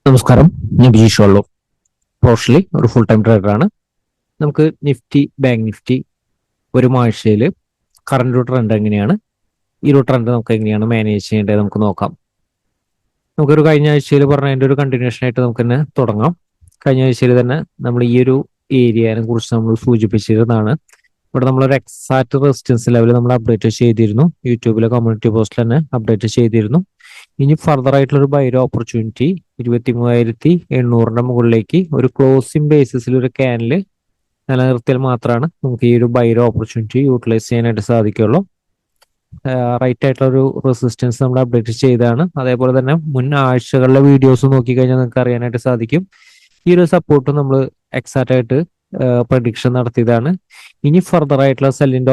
നമസ്കാരം. ഞാൻ ബിജീഷ് വള്ളൂർ. പ്രൊഫഷണലി ഒരു ഫുൾ ടൈം ട്രേഡറാണ്. നമുക്ക് നിഫ്റ്റി, ബാങ്ക് നിഫ്റ്റി ഒരു ആഴ്ചയിൽ കറണ്ട് ഒരു ട്രെൻഡ് എങ്ങനെയാണ്, ഈ ഒരു ട്രെൻഡ് നമുക്ക് എങ്ങനെയാണ് മാനേജ് ചെയ്യേണ്ടത് നമുക്ക് നോക്കാം. നമുക്കൊരു കഴിഞ്ഞ ആഴ്ചയിൽ പറഞ്ഞതിൻ്റെ ഒരു കണ്ടിന്യൂഷൻ ആയിട്ട് നമുക്ക് തന്നെ തുടങ്ങാം. കഴിഞ്ഞ ആഴ്ചയിൽ തന്നെ നമ്മൾ ഈ ഒരു ഏരിയനെ കുറിച്ച് നമ്മൾ സൂചിപ്പിച്ചിരുന്നതാണ്. ഇവിടെ നമ്മളൊരു എക്സാക്ട് റെസിസ്റ്റൻസ് ലെവൽ നമ്മൾ അപ്ഡേറ്റ് ചെയ്തിരുന്നു. യൂട്യൂബിലെ കമ്മ്യൂണിറ്റി പോസ്റ്റിൽ തന്നെ അപ്ഡേറ്റ് ചെയ്തിരുന്നു. ഇനി ഫർദർ ആയിട്ടുള്ള ഒരു ബൈര ഓപ്പർച്യൂണിറ്റി 23,800 മുകളിലേക്ക് ഒരു ക്ലോസിംഗ് ബേസിസിൽ ഒരു ക്യാനിൽ നിലനിർത്തിയാൽ മാത്രമാണ് നമുക്ക് ഈ ഒരു ബൈര ഓപ്പർച്യൂണിറ്റി യൂട്ടിലൈസ് ചെയ്യാനായിട്ട് സാധിക്കുള്ളൂ. റൈറ്റ് ആയിട്ടുള്ള ഒരു റെസിസ്റ്റൻസ് നമ്മൾ അപ്ഡേറ്റ് ചെയ്തതാണ്. അതേപോലെ തന്നെ മുൻ ആഴ്ചകളിലെ വീഡിയോസ് നോക്കിക്കഴിഞ്ഞാൽ നിങ്ങൾക്ക് അറിയാനായിട്ട് സാധിക്കും ഈ ഒരു സപ്പോർട്ട് നമ്മൾ എക്സാക്റ്റ് ആയിട്ട് പ്രഡിക്ഷൻ നടത്തിയതാണ്. ഇനി ഫർദർ ആയിട്ടുള്ള സെല്ലിന്റെ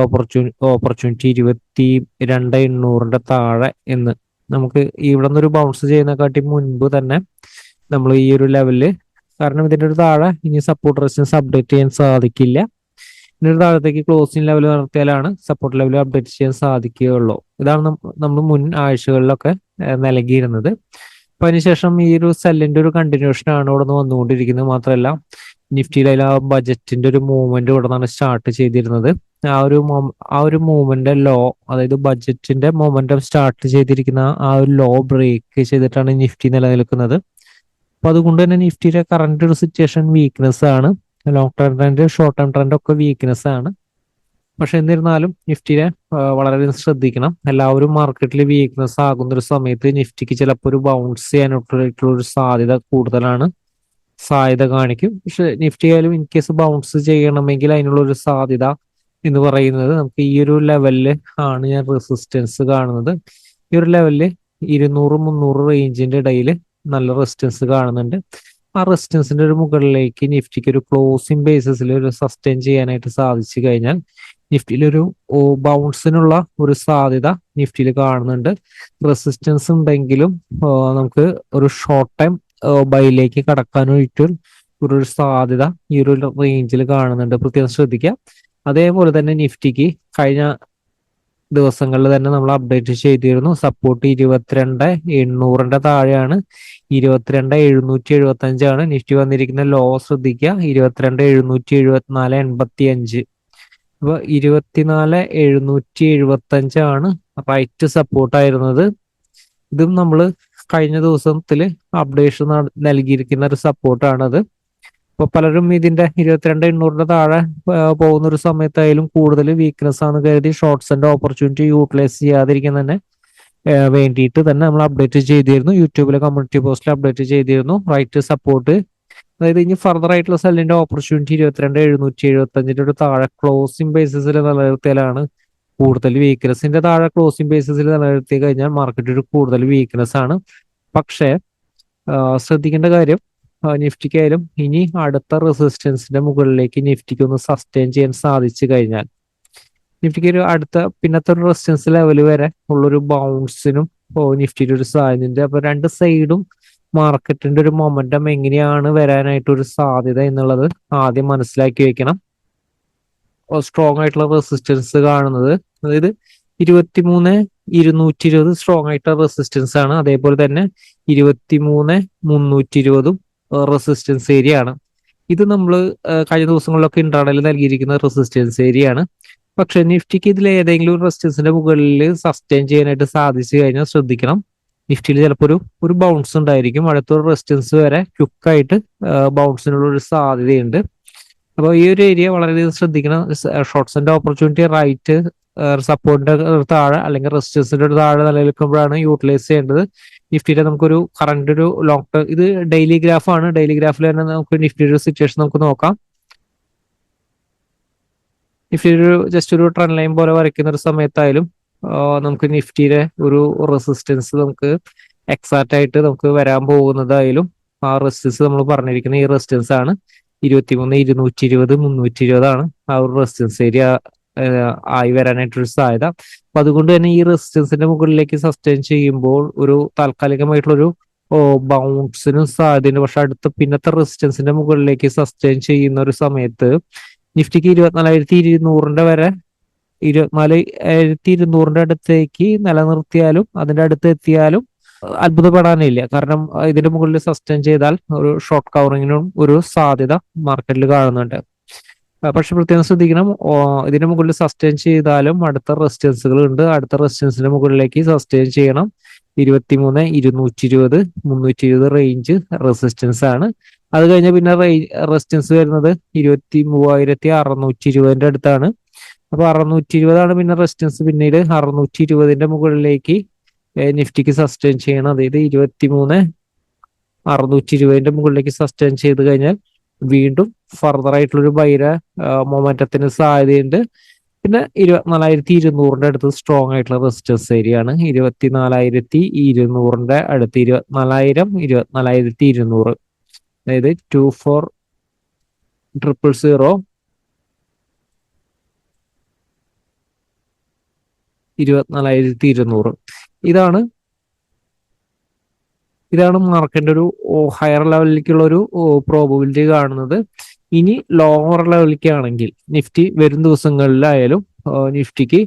ഓപ്പർച്യൂണിറ്റി 22,800 താഴെ എന്ന് നമുക്ക് ഇവിടെ നിന്നൊരു ബൗൺസ് ചെയ്യുന്നതിനെക്കാട്ടി മുൻപ് തന്നെ നമ്മൾ ഈ ഒരു ലെവലില്, കാരണം ഇതിന്റെ ഒരു താഴെ ഇനി സപ്പോർട്ട് റെസിസ്റ്റൻസ് അപ്ഡേറ്റ് ചെയ്യാൻ സാധിക്കില്ല. ഇതിന്റെ ഒരു താഴത്തേക്ക് ക്ലോസിംഗ് ലെവൽ നടത്തിയാലാണ് സപ്പോർട്ട് ലെവൽ അപ്ഡേറ്റ് ചെയ്യാൻ സാധിക്കുകയുള്ളൂ. ഇതാണ് നമ്മൾ മുൻ ആഴ്ചകളിലൊക്കെ നൽകിയിരുന്നത്. അപ്പൊ അതിനുശേഷം ഈ ഒരു സെല്ലിന്റെ ഒരു കണ്ടിന്യൂഷൻ ആണ് ഇവിടെ നിന്ന് വന്നുകൊണ്ടിരിക്കുന്നത്. മാത്രമല്ല നിഫ്റ്റിയിൽ ആ ബജറ്റിന്റെ ഒരു മൂവ്മെന്റ് ഇവിടെ നിന്നാണ് സ്റ്റാർട്ട് ചെയ്തിരുന്നത്. ആ ഒരു മൂവ്മെന്റ് ലോ, അതായത് ബജറ്റിന്റെ മൊമെന്റം സ്റ്റാർട്ട് ചെയ്തിരിക്കുന്ന ആ ഒരു ലോ ബ്രേക്ക് ചെയ്തിട്ടാണ് നിഫ്റ്റി നിലനിൽക്കുന്നത്. അപ്പൊ അതുകൊണ്ട് തന്നെ നിഫ്റ്റിയുടെ കറന്റ് ഒരു സിറ്റുവേഷൻ വീക്ക്നെസ് ആണ്. Long term trend, short term trend ഒക്കെ വീക്ക്നെസ് ആണ്. പക്ഷെ എന്നിരുന്നാലും നിഫ്റ്റിയെ വളരെ ശ്രദ്ധിക്കണം. എല്ലാവരും മാർക്കറ്റിൽ വീക്ക്നെസ് ആകുന്ന ഒരു സമയത്ത് നിഫ്റ്റിക്ക് ചിലപ്പോൾ ഒരു ബൗൺസ് ചെയ്യാനായിട്ടുള്ള ഒരു സാധ്യത കാണിക്കും. പക്ഷെ നിഫ്റ്റി ആയാലും ഇൻ കേസ് ബൗൺസ് ചെയ്യണമെങ്കിൽ അതിനുള്ള ഒരു സാധ്യത എന്ന് പറയുന്നത് നമുക്ക് ഈ ഒരു ലെവലില് ആണ് ഞാൻ റെസിസ്റ്റൻസ് കാണുന്നത്. ഈ ഒരു ലെവലില് 200-300 റേഞ്ചിന്റെ ഇടയിൽ നല്ല റെസിസ്റ്റൻസ് കാണുന്നുണ്ട്. ആ റെസിസ്റ്റൻസിന്റെ ഒരു മുകളിലേക്ക് നിഫ്റ്റിക്ക് ഒരു ക്ലോസിംഗ് ബേസിസിൽ ഒരു സസ്റ്റെയിൻ ചെയ്യാനായിട്ട് സാധിച്ചു കഴിഞ്ഞാൽ നിഫ്റ്റിയിലൊരു ബൗൺസിനുള്ള ഒരു സാധ്യത നിഫ്റ്റിയിൽ കാണുന്നുണ്ട്. റെസിസ്റ്റൻസ് ഉണ്ടെങ്കിലും നമുക്ക് ഒരു ഷോർട്ട് ടൈം ബൈയിലേക്ക് കടക്കാനായിട്ട് ഒരു സാധ്യത ഈ ഒരു റേഞ്ചിൽ കാണുന്നുണ്ട്. പ്രത്യേകം ശ്രദ്ധിക്കുക. അതേപോലെ തന്നെ നിഫ്റ്റിക്ക് കഴിഞ്ഞ ദിവസങ്ങളിൽ തന്നെ നമ്മൾ അപ്ഡേറ്റ് ചെയ്തിരുന്നു. സപ്പോർട്ട് 22,800 താഴെയാണ്. 22,775 നിഫ്റ്റി വന്നിരിക്കുന്ന ലോ ശ്രദ്ധിക്കുക. 22,774.85. അപ്പൊ 24,775 റൈറ്റ് സപ്പോർട്ടായിരുന്നത്. ഇതും നമ്മൾ കഴിഞ്ഞ ദിവസത്തിൽ അപ്ഡേഷൻ നൽകിയിരിക്കുന്ന ഒരു സപ്പോർട്ടാണത്. അപ്പൊ പലരും ഇതിന്റെ 22,800 താഴെ പോകുന്ന ഒരു സമയത്തായാലും കൂടുതൽ വീക്ക്നെസ് ആണ് കരുതി ഷോർട്ട്സിന്റെ ഓപ്പർച്യൂണിറ്റി യൂട്ടിലൈസ് ചെയ്യാതിരിക്കാൻ തന്നെ വേണ്ടിയിട്ട് തന്നെ നമ്മൾ അപ്ഡേറ്റ് ചെയ്തിരുന്നു. യൂട്യൂബിലെ കമ്മ്യൂണിറ്റി പോസ്റ്റിൽ അപ്ഡേറ്റ് ചെയ്തിരുന്നു റൈറ്റ് സപ്പോർട്ട്. അതായത് ഇനി ഫർദർ ആയിട്ടുള്ള സെല്ലിന്റെ ഓപ്പർച്യൂണിറ്റി 22,775 ഒരു താഴെ ക്ലോസിംഗ് ബേസിസിൽ നിലനിർത്തിയാലാണ് കൂടുതൽ വീക്ക്നെസിന്റെ താഴെ ക്ലോസിംഗ് ബേസിസിൽ നിലനിർത്തി കഴിഞ്ഞാൽ മാർക്കറ്റ് ഒരു കൂടുതൽ വീക്ക്നെസ് ആണ്. പക്ഷേ ശ്രദ്ധിക്കേണ്ട കാര്യം, നിഫ്റ്റിക്കായാലും ഇനി അടുത്ത റെസിസ്റ്റൻസിന്റെ മുകളിലേക്ക് നിഫ്റ്റിക്ക് ഒന്ന് സസ്റ്റെയിൻ ചെയ്യാൻ സാധിച്ചു കഴിഞ്ഞാൽ നിഫ്റ്റിക്ക് ഒരു അടുത്ത പിന്നത്തെ ഒരു റെസിസ്റ്റൻസ് ലെവൽ വരെ ഉള്ളൊരു ബൗൺസിനും നിഫ്റ്റിയുടെ ഒരു സാധ്യതയുണ്ട്. അപ്പൊ രണ്ട് സൈഡും മാർക്കറ്റിന്റെ ഒരു മൊമെന്റം എങ്ങനെയാണ് വരാനായിട്ട് ഒരു സാധ്യത എന്നുള്ളത് ആദ്യം മനസ്സിലാക്കി വെക്കണം. സ്ട്രോങ് ആയിട്ടുള്ള റെസിസ്റ്റൻസ് കാണുന്നത്, അതായത് 23,220 സ്ട്രോങ് ആയിട്ടുള്ള റെസിസ്റ്റൻസ് ആണ്. അതേപോലെ തന്നെ 23,320 റെസിസ്റ്റൻസ് ഏരിയ ആണ്. ഇത് നമ്മൾ കഴിഞ്ഞ ദിവസങ്ങളിലൊക്കെ ഇൻട്രാഡേയിൽ നൽകിയിരിക്കുന്ന റെസിസ്റ്റൻസ് ഏരിയ ആണ്. പക്ഷെ നിഫ്റ്റിക്ക് ഇതിൽ ഏതെങ്കിലും ഒരു റെസിസ്റ്റൻസിന്റെ മുകളിൽ സസ്റ്റെയിൻ ചെയ്യാനായിട്ട് സാധിച്ചു കഴിഞ്ഞാൽ ശ്രദ്ധിക്കണം, നിഫ്റ്റിയിൽ ചിലപ്പോൾ ഒരു ബൗൺസ് ഉണ്ടായിരിക്കും. അടുത്തൊരു റെസിസ്റ്റൻസ് വരെ ക്വിക്കായിട്ട് ബൗൺസിനുള്ള ഒരു സാധ്യതയുണ്ട്. അപ്പോൾ ഈ ഒരു ഏരിയ വളരെയധികം ശ്രദ്ധിക്കണം. ഷോർട്ട്സിന്റെ ഓപ്പർച്യൂണിറ്റി റൈറ്റ് സപ്പോർട്ടിന്റെ താഴെ അല്ലെങ്കിൽ റെസിസ്റ്റൻസിന്റെ താഴെ നിലനിൽക്കുമ്പോഴാണ് യൂട്ടിലൈസ് ചെയ്യേണ്ടത്. നിഫ്റ്റിയുടെ നമുക്കൊരു കറണ്ട് ഒരു ലോങ് ടേം, ഇത് ഡെയിലി ഗ്രാഫ് ആണ്. ഡെയിലി ഗ്രാഫിൽ തന്നെ നമുക്ക് നിഫ്റ്റിയുടെ സിറ്റുവേഷൻ നമുക്ക് നോക്കാം. നിഫ്റ്റി ജസ്റ്റ് ഒരു ട്രെൻഡ് ലൈൻ പോലെ വരയ്ക്കുന്ന ഒരു സമയത്തായാലും നമുക്ക് നിഫ്റ്റിയുടെ ഒരു റെസിസ്റ്റൻസ് നമുക്ക് എക്സാക്റ്റ് ആയിട്ട് നമുക്ക് വരാൻ പോകുന്നതായാലും ആ റെസിസ്റ്റൻസ് നമ്മൾ പറഞ്ഞിരിക്കുന്ന ഈ റെസിസ്റ്റൻസ് ആണ്. 23,220, 320 ആ ഒരു റെസിസ്റ്റൻസ് ഏരിയ ആയി വരാനായിട്ടൊരു സാധ്യത. അപ്പൊ അതുകൊണ്ട് തന്നെ ഈ റെസിസ്റ്റൻസിന്റെ മുകളിലേക്ക് സസ്റ്റെയിൻ ചെയ്യുമ്പോൾ ഒരു താൽക്കാലികമായിട്ടുള്ളൊരു ബൗൺസിനും സാധ്യതയുണ്ട്. പക്ഷെ അടുത്ത പിന്നത്തെ റെസിസ്റ്റൻസിന്റെ മുകളിലേക്ക് സസ്റ്റെയിൻ ചെയ്യുന്ന ഒരു സമയത്ത് നിഫ്റ്റിക്ക് 24,200 വരെ 24,200 അടുത്തേക്ക് നിലനിർത്തിയാലും അതിന്റെ അടുത്ത് എത്തിയാലും അത്ഭുതപ്പെടാനില്ല. കാരണം ഇതിന്റെ മുകളിൽ സസ്റ്റെയിൻ ചെയ്താൽ ഒരു ഷോർട്ട് കവറിങ്ങിനും ഒരു സാധ്യത മാർക്കറ്റിൽ കാണുന്നുണ്ട്. പക്ഷെ പ്രത്യേകം ശ്രദ്ധിക്കണം, ഇതിന്റെ മുകളിൽ സസ്റ്റെയിൻ ചെയ്താലും അടുത്ത റെസിസ്റ്റൻസുകൾ ഉണ്ട്. അടുത്ത റെസിസ്റ്റൻസിന്റെ മുകളിലേക്ക് സസ്റ്റെയിൻ ചെയ്യണം. 23, 220, 320 റേഞ്ച് റെസിസ്റ്റൻസ് ആണ്. അത് കഴിഞ്ഞ പിന്നെ റെസിസ്റ്റൻസ് വരുന്നത് 23,620 അടുത്താണ്. അപ്പൊ 620 പിന്നെ റെസിസ്റ്റൻസ്. പിന്നീട് 620 മുകളിലേക്ക് നിഫ്റ്റിക്ക് സസ്റ്റെയിൻ ചെയ്യണം. അതായത് 23,620 മുകളിലേക്ക് സസ്റ്റെയിൻ ചെയ്ത് കഴിഞ്ഞാൽ വീണ്ടും ഫർദർ ആയിട്ടുള്ളൊരു ബൈര മൊമെന്റത്തിന് സാധ്യതയുണ്ട്. പിന്നെ 24,200 അടുത്ത് സ്ട്രോങ് ആയിട്ടുള്ള റെസിസ്റ്റൻസ് ഏരിയ ആണ്. 24,200 അടുത്ത് 24,000, 24,200. അതായത് 24,000, 24,200. ഇതാണ് മാർക്കറ്റിന്റെ ഒരു ഹയർ ലെവലിലേക്കുള്ള ഒരു പ്രോബബിലിറ്റി കാണുന്നത്. ഇനി ലോവർ ലെവലിലേക്ക് ആണെങ്കിൽ നിഫ്റ്റി വരും ദിവസങ്ങളിലായാലും നിഫ്റ്റിക്ക്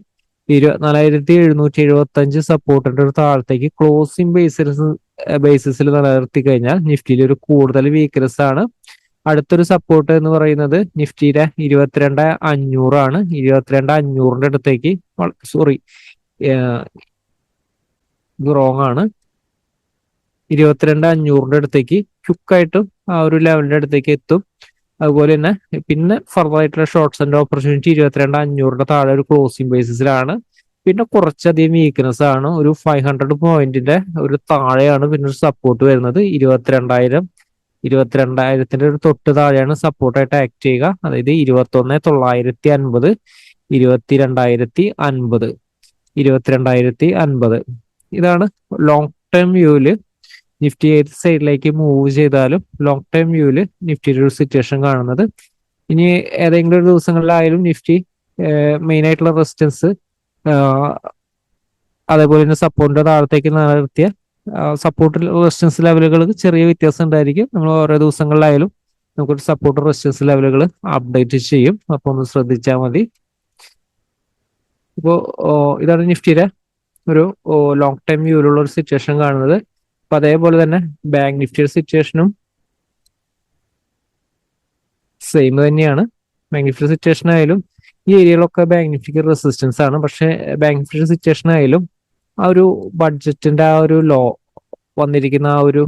24,775 സപ്പോർട്ടിന്റെ ഒരു താഴത്തേക്ക് ക്ലോസിംഗ് ബേസിസിൽ നിലനിർത്തി കഴിഞ്ഞാൽ നിഫ്റ്റിയിൽ ഒരു കൂടുതൽ വീക്ക്നെസ് ആണ്. അടുത്തൊരു സപ്പോർട്ട് എന്ന് പറയുന്നത് നിഫ്റ്റിയുടെ 22,500 ആണ്. 22,500 അടുത്തേക്ക്, സോറി ഇത് റോങ് ആണ്, 22,500 അടുത്തേക്ക് ക്വിക്കായിട്ടും ആ ഒരു ലെവലിന്റെ അടുത്തേക്ക് എത്തും. അതുപോലെ തന്നെ പിന്നെ ഫർദർ ആയിട്ടുള്ള ഷോർട്ട്സ് ആൻഡ് ഓപ്പർച്യൂണിറ്റി 22,500 താഴെ ഒരു ക്ലോസിംഗ് ബേസിസിലാണ്. പിന്നെ കുറച്ചധികം വീക്ക്നെസ് ആണ്. ഒരു 500 പോയിന്റിന്റെ ഒരു താഴെയാണ് പിന്നെ ഒരു സപ്പോർട്ട് വരുന്നത്. 22,000 ഒരു തൊട്ട് താഴെയാണ് സപ്പോർട്ടായിട്ട് ആക്ട് ചെയ്യുക. അതായത് 21,950, 22,050, 22,050. ഇതാണ് ലോങ് ടേം വ്യൂവില് നിഫ്റ്റി ഏത് സൈഡിലേക്ക് മൂവ് ചെയ്താലും ലോങ് ടേം വ്യൂവില് നിഫ്റ്റിയുടെ ഒരു സിറ്റുവേഷൻ കാണുന്നത്. ഇനി ഏതെങ്കിലും ഒരു ദിവസങ്ങളിലായാലും നിഫ്റ്റി മെയിൻ ആയിട്ടുള്ള റെസിസ്റ്റൻസ് അതേപോലെ തന്നെ സപ്പോർട്ടിന്റെ താഴത്തേക്ക് നിലനിർത്തിയ സപ്പോർട്ട് റെസിസ്റ്റൻസ് ലെവലുകൾ ചെറിയ വ്യത്യാസം ഉണ്ടായിരിക്കും. നമ്മൾ ഓരോ ദിവസങ്ങളിലായാലും നമുക്കൊരു സപ്പോർട്ട് റെസിസ്റ്റൻസ് ലെവലുകൾ അപ്ഡേറ്റ് ചെയ്യും. അപ്പൊ ഒന്ന് ശ്രദ്ധിച്ചാൽ മതി. ഇപ്പോ ഇതാണ് നിഫ്റ്റിയുടെ ഒരു ലോങ് ടൈം വ്യൂവിലുള്ള ഒരു സിറ്റുവേഷൻ കാണുന്നത്. അപ്പൊ അതേപോലെ തന്നെ ബാങ്ക് നിഫ്റ്റിയുടെ സിറ്റുവേഷനും സെയിം തന്നെയാണ്. ബാങ്ക് നിഫ്റ്റി സിറ്റുവേഷൻ ആയാലും ഈ ഏരിയകളൊക്കെ ബാങ്ക് നിഫ്റ്റിക്ക് റെസിസ്റ്റൻസ് ആണ്. പക്ഷെ ബാങ്ക് നിഫ്റ്റി സിറ്റുവേഷൻ ആയാലും ആ ഒരു ബഡ്ജറ്റിന്റെ ആ ഒരു ലോ വന്നിരിക്കുന്ന ആ ഒരു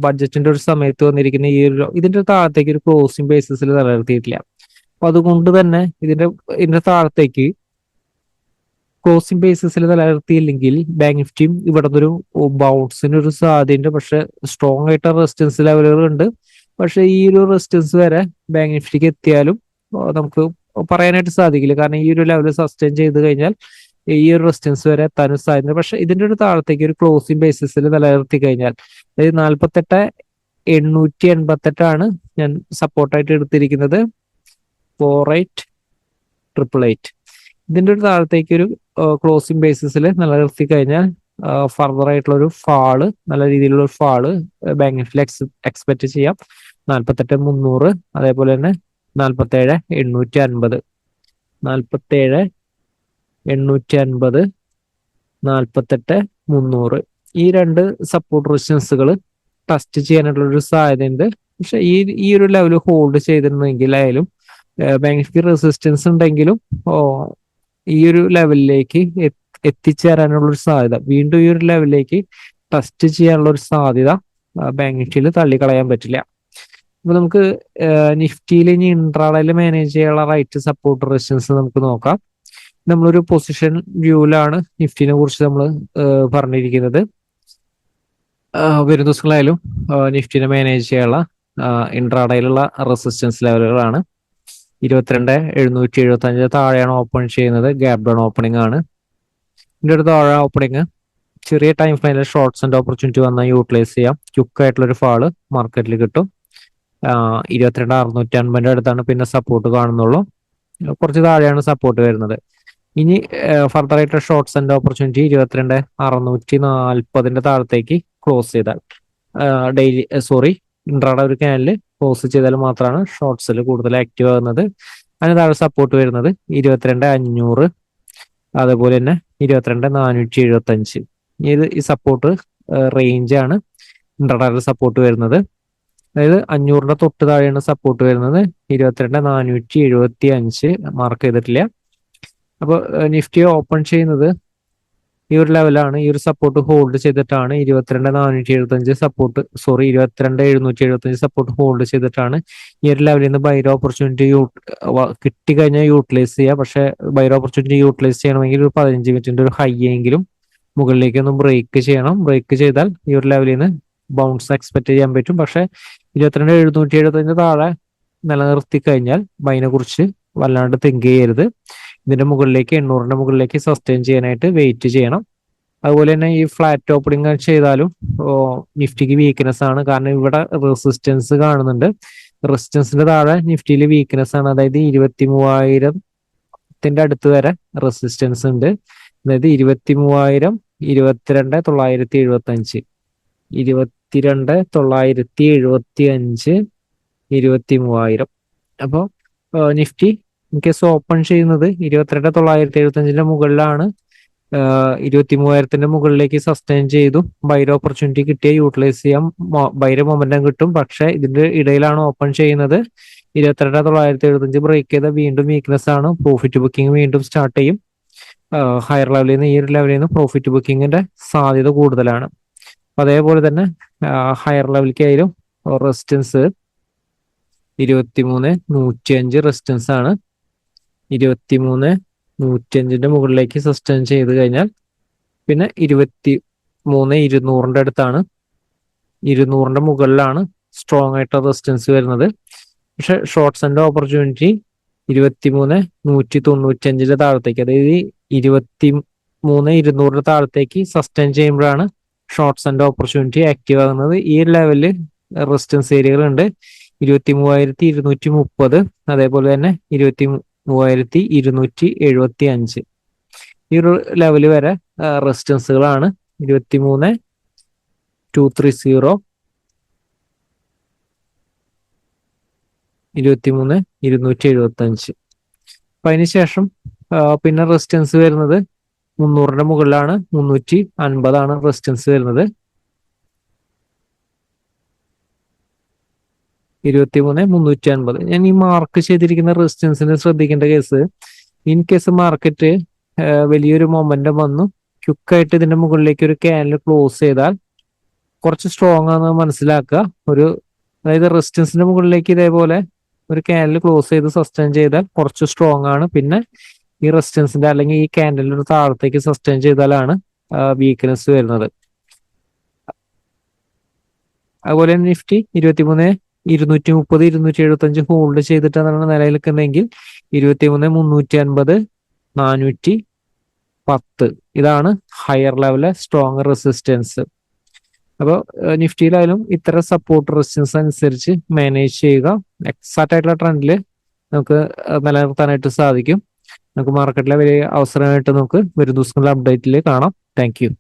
ബഡ്ജറ്റിന്റെ ഒരു സമയത്ത് വന്നിരിക്കുന്ന ഈ ഒരു ഇതിന്റെ താഴത്തേക്ക് ഒരു ക്ലോസിംഗ് ബേസിസിൽ നിലനിർത്തിയിട്ടില്ല. അപ്പൊ അതുകൊണ്ട് തന്നെ ഇതിന്റെ താഴത്തേക്ക് ക്ലോസിംഗ് ബേസിസിൽ നിലനിർത്തിയില്ലെങ്കിൽ ബാങ്ക് നിഫ്റ്റിയും ഇവിടെ നിന്നൊരു ബൗൺസിന് ഒരു സാധ്യതയുണ്ട്. പക്ഷെ സ്ട്രോങ് ആയിട്ട് റെസിസ്റ്റൻസ് ലെവലുകൾ ഉണ്ട്. പക്ഷെ ഈ ഒരു റെസിസ്റ്റൻസ് വരെ ബാങ്ക് നിഫ്റ്റിക്ക് എത്തിയാലും നമുക്ക് പറയാനായിട്ട് സാധിക്കില്ല. കാരണം ഈ ഒരു ലെവൽ സസ്റ്റെയിൻ ചെയ്ത് കഴിഞ്ഞാൽ ഈ ഒരു റെസിസ്റ്റൻസ് വരെ എത്താനും സാധ്യത. പക്ഷെ ഇതിന്റെ ഒരു താഴത്തേക്ക് ഒരു ക്ലോസിംഗ് ബേസിസിൽ നിലനിർത്തി കഴിഞ്ഞാൽ, അതായത് 48,888 ഞാൻ സപ്പോർട്ടായിട്ട് എടുത്തിരിക്കുന്നത്. 48,888 ഇതിന്റെ ഒരു താഴത്തേക്ക് ഒരു ക്ലോസിംഗ് ബേസിസിൽ നിലനിർത്തി കഴിഞ്ഞാൽ ഫർദർ ആയിട്ടുള്ള ഒരു ഫാള്, നല്ല രീതിയിലുള്ള ഒരു ഫാള് ബാങ്ക് നിഫ്റ്റിയിൽ എക്സ്പെക്ട് ചെയ്യാം. 48,300, അതേപോലെ തന്നെ 47,850, 47,850, 48,300 ഈ രണ്ട് സപ്പോർട്ട് റെസിസ്റ്റൻസുകൾ ടെസ്റ്റ് ചെയ്യാനുള്ള ഒരു സാധ്യതയുണ്ട്. പക്ഷെ ഈ ഒരു ലെവൽ ഹോൾഡ് ചെയ്തിരുന്നെങ്കിലായാലും ബാങ്ക് നിഫ്റ്റി റെസിസ്റ്റൻസ് ഉണ്ടെങ്കിലും ഈ ഒരു ലെവലിലേക്ക് എത്തിച്ചേരാനുള്ള ഒരു സാധ്യത, വീണ്ടും ഈ ഒരു ലെവലിലേക്ക് ടെസ്റ്റ് ചെയ്യാനുള്ള ഒരു സാധ്യത ബാങ്ക് നിഫ്റ്റിയിൽ തള്ളിക്കളയാൻ പറ്റില്ല. അപ്പൊ നമുക്ക് നിഫ്റ്റിയിൽ ഇനി ഇൻട്രാഡേയിൽ മാനേജ് ചെയ്യാനുള്ള റൈറ്റ് സപ്പോർട്ട് റെസിസ്റ്റൻസ് നമുക്ക് നോക്കാം. നമ്മളൊരു പൊസിഷൻ വ്യൂവിലാണ് നിഫ്റ്റിനെ കുറിച്ച് നമ്മൾ പറഞ്ഞിരിക്കുന്നത്. വരും ദിവസങ്ങളായാലും നിഫ്റ്റിനെ മാനേജ് ചെയ്യാനുള്ള ഇൻട്രാഡേയിലുള്ള റെസിസ്റ്റൻസ് ലെവലുകളാണ്. 22,775 താഴെയാണ് ഓപ്പൺ ചെയ്യുന്നത്. ഗ്യാപ് ഡൗൺ ഓപ്പണിംഗ് ആണ്. ഇതിന്റെ ഒരു താഴെ ഓപ്പണിംഗ് ചെറിയ ടൈം ഫ്രെയിമിൽ ഷോർട്ട്സ് ആൻഡ് ഓപ്പർച്യൂണിറ്റി വന്നാൽ യൂട്ടിലൈസ് ചെയ്യാം. ക്വിക്ക് ആയിട്ടുള്ള ഒരു ഫാള് മാർക്കറ്റിൽ കിട്ടും. 22,650 അടുത്താണ് പിന്നെ സപ്പോർട്ട് കാണുന്നുള്ളൂ. കുറച്ച് താഴെയാണ് സപ്പോർട്ട് വരുന്നത്. ഇനി ഫർദർ ആയിട്ടുള്ള ഷോർട്ട്സ് ആൻഡ് ഓപ്പർച്യൂണിറ്റി 22,640 താഴത്തേക്ക് ക്ലോസ് ചെയ്താൽ ഇൻട്രാഡേ ഒരു ക്യാനിൽ ക്ലോസ് ചെയ്താൽ മാത്രമാണ് ഷോർട്ട്സിൽ കൂടുതൽ ആക്റ്റീവ് ആകുന്നത്. അതിന് താഴെ സപ്പോർട്ട് വരുന്നത് 22,500, അതേപോലെ തന്നെ 22,475. ഈ സപ്പോർട്ട് റേഞ്ചാണ് ഇൻട്രാഡേയിൽ സപ്പോർട്ട് വരുന്നത്. അതായത് 500ന്റെ തൊട്ട് താഴെയാണ് സപ്പോർട്ട് വരുന്നത്. 22,475 മാർക്ക് ചെയ്തിട്ടില്ല. അപ്പോൾ നിഫ്റ്റി ഓപ്പൺ ചെയ്യുന്നത് ഈ ഒരു ലെവലാണ്. ഈ ഒരു സപ്പോർട്ട് ഹോൾഡ് ചെയ്തിട്ടാണ് 22,475 സപ്പോർട്ട് 22,775 സപ്പോർട്ട് ഹോൾഡ് ചെയ്തിട്ടാണ് ഈ ഒരു ലെവലിൽ നിന്ന് ബൈ ഓപ്പർച്യൂണിറ്റി കിട്ടിക്കഴിഞ്ഞാൽ യൂട്ടിലൈസ് ചെയ്യുക. പക്ഷെ ബൈ ഓപ്പർച്യൂണിറ്റി യൂട്ടിലൈസ് ചെയ്യണമെങ്കിൽ ഒരു 15 മിനിറ്റിന്റെ ഒരു ഹൈ എങ്കിലും മുകളിലേക്ക് ഒന്ന് ബ്രേക്ക് ചെയ്യണം. ബ്രേക്ക് ചെയ്താൽ ഈ ഒരു ലെവലിൽ നിന്ന് ബൗൺസ് എക്സ്പെക്ട് ചെയ്യാൻ പറ്റും. പക്ഷെ 22,775 താഴെ നിലനിർത്തി കഴിഞ്ഞാൽ ബൈനെ കുറിച്ച് വല്ലാണ്ട് തിങ്ക് ചെയ്യരുത്. ഇതിന്റെ മുകളിലേക്ക് 800ന്റെ മുകളിലേക്ക് സസ്റ്റെയിൻ ചെയ്യാനായിട്ട് വെയിറ്റ് ചെയ്യണം. അതുപോലെ തന്നെ ഈ ഫ്ലാറ്റ് ഓപ്പണിംഗ് ചെയ്താലും നിഫ്റ്റിക്ക് വീക്ക്നെസ് ആണ്. കാരണം ഇവിടെ റെസിസ്റ്റൻസ് കാണുന്നുണ്ട്. റെസിസ്റ്റൻസിന്റെ താഴെ നിഫ്റ്റിയിൽ വീക്ക്നെസ് ആണ്. അതായത് 23,000ത്തിന്റെ അടുത്ത് വരെ റെസിസ്റ്റൻസ് ഉണ്ട്. അതായത് 23,000, 22,975, 22,975, 23,000. അപ്പോൾ നിഫ്റ്റി ഇൻ കേസ് ഓപ്പൺ ചെയ്യുന്നത് 22,975ന്റെ മുകളിലാണ്. 23,000ത്തിന്റെ മുകളിലേക്ക് സസ്റ്റെയിൻ ചെയ്തു ബൈര ഓപ്പർച്യൂണിറ്റി കിട്ടിയ യൂട്ടിലൈസ് ചെയ്യാം, ബൈര മൊമെന്റം കിട്ടും. പക്ഷെ ഇതിന്റെ ഇടയിലാണ് ഓപ്പൺ ചെയ്യുന്നത്. 22,975 ബ്രേക്ക് ചെയ്ത വീണ്ടും വീക്ക്നെസ് ആണ്. പ്രോഫിറ്റ് ബുക്കിംഗ് വീണ്ടും സ്റ്റാർട്ട് ചെയ്യും. ഹയർ ലെവലിൽ നിന്ന് ഈ ഒരു ലെവലിൽ നിന്ന് പ്രോഫിറ്റ് ബുക്കിങ്ങിന്റെ സാധ്യത കൂടുതലാണ്. അതേപോലെ തന്നെ ഹയർ ലെവലിലേക്കായാലും റെസിസ്റ്റൻസ് 23,105 റെസിസ്റ്റൻസ് ആണ്. 23,105ന്റെ മുകളിലേക്ക് സസ്റ്റെയിൻ ചെയ്ത് കഴിഞ്ഞാൽ പിന്നെ 23,200ന്റെ അടുത്താണ്. 200ന്റെ മുകളിലാണ് സ്ട്രോങ് ആയിട്ട് റെസിസ്റ്റൻസ് വരുന്നത്. പക്ഷെ ഷോർട്ട്സിന്റെ ഓപ്പർച്യൂണിറ്റി 23,195ന്റെ താഴത്തേക്ക്, അതായത് 23,200ന്റെ താഴത്തേക്ക് സസ്റ്റെയിൻ ചെയ്യുമ്പോഴാണ് ഷോർട്ട്സിന്റെ ഓപ്പർച്യൂണിറ്റി ആക്റ്റീവ് ആകുന്നത്. ഈ ലെവലിൽ റെസിസ്റ്റൻസ് ഏരിയകളുണ്ട്. 23,230, അതേപോലെ തന്നെ 23,275. ഈ ഒരു ലെവല് വരെ റെസിസ്റ്റൻസുകളാണ്. 23,230, 23,275. അപ്പൊ അതിനുശേഷം പിന്നെ റെസിസ്റ്റൻസ് വരുന്നത് 300ന്റെ മുകളിലാണ്. 350 റെസിസ്റ്റൻസ് വരുന്നത്. 23,350. ഞാൻ ഈ മാർക്ക് ചെയ്തിരിക്കുന്ന റെസിസ്റ്റൻസിന് ശ്രദ്ധിക്കേണ്ട കേസ്, ഇൻ കേസ് മാർക്കറ്റ് വലിയൊരു മൊമെന്റം വന്നു ക്വിക്കായിട്ട് ഇതിന്റെ മുകളിലേക്ക് ഒരു ക്യാൻഡിൽ ക്ലോസ് ചെയ്താൽ കുറച്ച് സ്ട്രോങ് ആണെന്ന് മനസ്സിലാക്കുക. അതായത് റെസിസ്റ്റൻസിന്റെ മുകളിലേക്ക് ഇതേപോലെ ഒരു ക്യാൻഡിൽ ക്ലോസ് ചെയ്ത് സസ്റ്റെയിൻ ചെയ്താൽ കുറച്ച് സ്ട്രോങ് ആണ്. പിന്നെ ഈ റെസിസ്റ്റൻസിന്റെ അല്ലെങ്കിൽ ഈ ക്യാൻഡിലിന്റെ ഒരു താഴത്തേക്ക് സസ്റ്റെയിൻ ചെയ്താലാണ് വീക്ക്നെസ് വരുന്നത്. അതുപോലെ തന്നെ നിഫ്റ്റി 23,230, 275 ഹോൾഡ് ചെയ്തിട്ടാണ് നിലനിൽക്കുന്നതെങ്കിൽ 23,350, 410 ഇതാണ് ഹയർ ലെവലിലെ സ്ട്രോങ് റെസിസ്റ്റൻസ്. അപ്പോൾ നിഫ്റ്റിയിലായാലും ഇത്തരം സപ്പോർട്ട് റെസിസ്റ്റൻസ് അനുസരിച്ച് മാനേജ് ചെയ്യുക. എക്സാക്റ്റ് ആയിട്ടുള്ള ട്രെൻഡിൽ നമുക്ക് നിലനിർത്താനായിട്ട് സാധിക്കും. നമുക്ക് മാർക്കറ്റിലെ വലിയ അവസരമായിട്ട് നമുക്ക് വരും ദിവസങ്ങളിലെ അപ്ഡേറ്റിൽ കാണാം. Thank you.